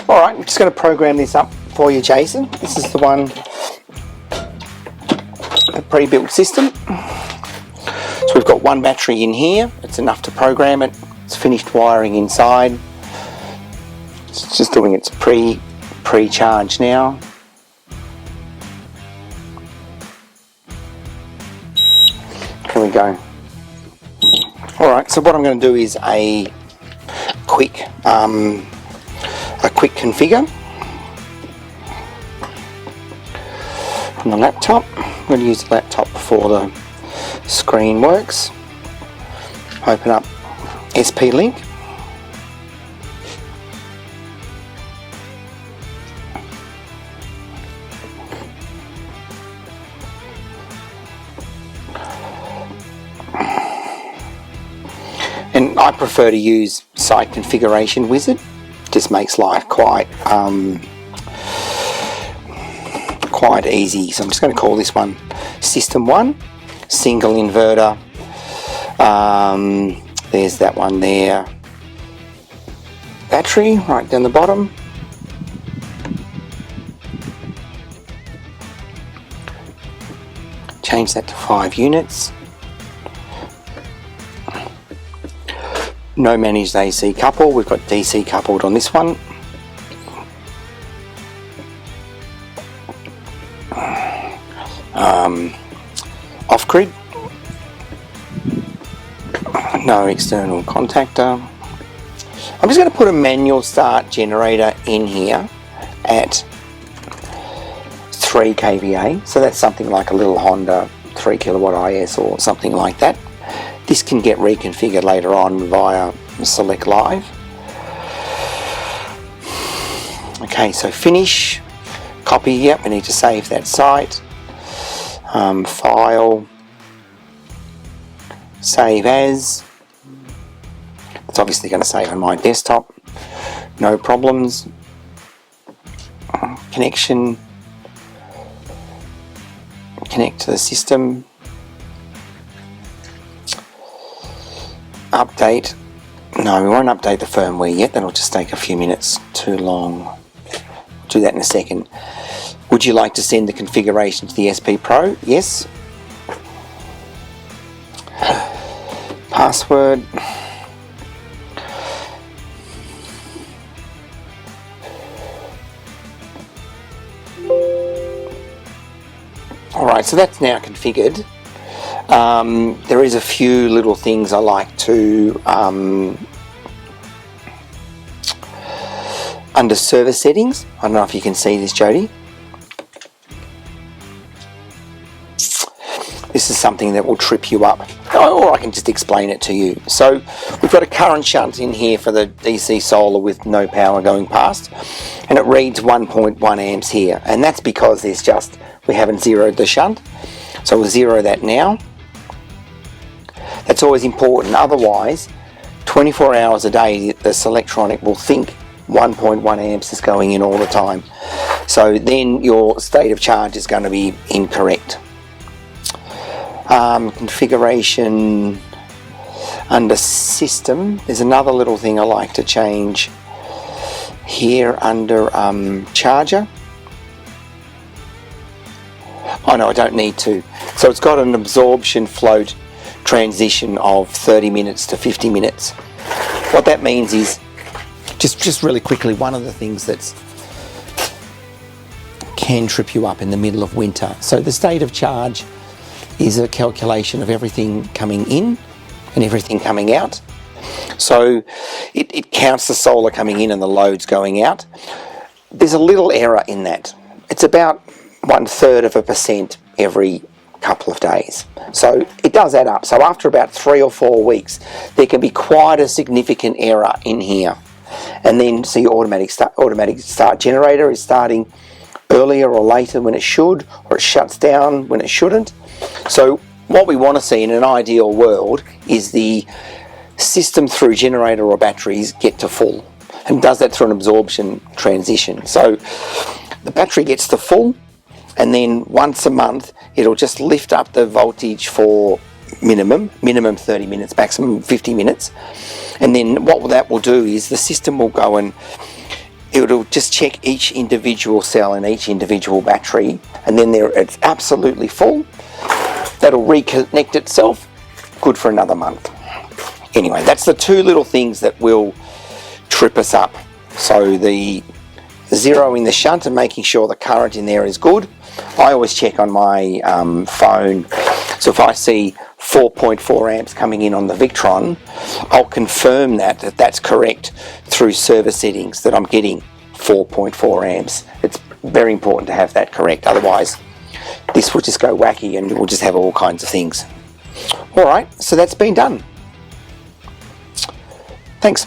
Alright, I'm just going to program this up for you, Jason. This is the one, a pre-built system. So we've got one battery in here, it's enough to program it. It's finished wiring inside. It's just doing its pre-charge now. Here we go. Alright, so what I'm going to do is a quick configure from the laptop. I'm going to use the laptop before the screen works. Open up SP link. And I prefer to use Site Configuration Wizard. Just makes life quite easy. So I'm just going to call this one System 1, single inverter. There's that one there. Battery right down the bottom. Change that to 5 units. No managed AC couple, we've got DC coupled on this one. Off-grid. No external contactor. I'm just going to put a manual start generator in here at 3 kVA. So that's something like a little Honda 3 kilowatt IS or something like that. This can get reconfigured later on via Select Live. Okay, so finish, copy, yep, we need to save that site. File, save as. It's obviously going to save on my desktop, no problems. Connection, connect to the system. Update. No, we won't update the firmware yet. That'll just take a few minutes too long. I'll do that in a second. Would you like to send the configuration to the SP Pro? Yes. Password. Alright, so that's now configured. There is a few little things I like to, under service settings, I don't know if you can see this, Jody. This is something that will trip you up, or I can just explain it to you. So we've got a current shunt in here for the DC solar with no power going past, and it reads 1.1 amps here, and that's because we haven't zeroed the shunt. So we'll zero that now. That's always important, otherwise 24 hours a day the Selectronic will think 1.1 amps is going in all the time. So then your state of charge is going to be incorrect. Configuration under system, there's another little thing I like to change here under charger. Oh no, I don't need to. So it's got an absorption float transition of 30 minutes to 50 minutes. What that means is, just really quickly, one of the things that can trip you up in the middle of winter. So the state of charge is a calculation of everything coming in and everything coming out. So it counts the solar coming in and the loads going out. There's a little error in that. It's about 1/3% every couple of days. So it does add up. So after about 3 or 4 weeks, there can be quite a significant error in here. And then so your automatic start generator is starting earlier or later when it should, or it shuts down when it shouldn't. So what we want to see in an ideal world is the system through generator or batteries get to full, and does that through an absorption transition. So the battery gets to full, and then once a month it'll just lift up the voltage for minimum 30 minutes, maximum 50 minutes, and then what that will do is the system will go and it'll just check each individual cell and each individual battery, and then it's absolutely full. That'll reconnect itself, good for another month. Anyway, that's the two little things that will trip us up. So the zeroing the shunt and making sure the current in there is good. I always check on my phone, so if I see 4.4 amps coming in on the Victron, I'll confirm that that's correct through server settings, that I'm getting 4.4 amps. It's very important to have that correct, otherwise this will just go wacky and we'll just have all kinds of things. Alright, so that's been done. Thanks.